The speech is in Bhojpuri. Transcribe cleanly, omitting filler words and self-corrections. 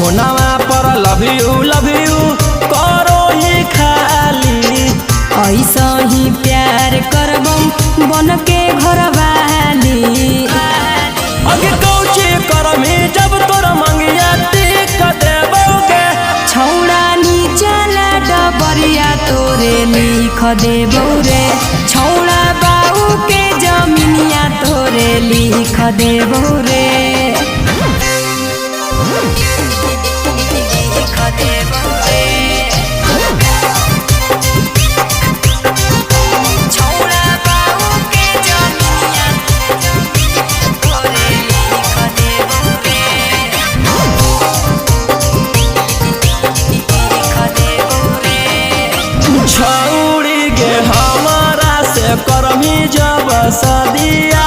फोनवा पर लव यू करो ही खाली। ऐसा ही प्यार करबम बन के घर वाली। अगे कौची करमी जब तोर मंगिया टिक देबोगे। छौड़ा नीचला डबरिया तोरे लिख देबो रे। छौड़ा बाऊ के जमीनिया तोरे लिख देबो रे। लिख देबो रे। छौड़ा बाऊ के जमीनिया तोरे लिख देबो रे। लिख देबो रे। छौड़ी गे हमारा से करमी जब सदिया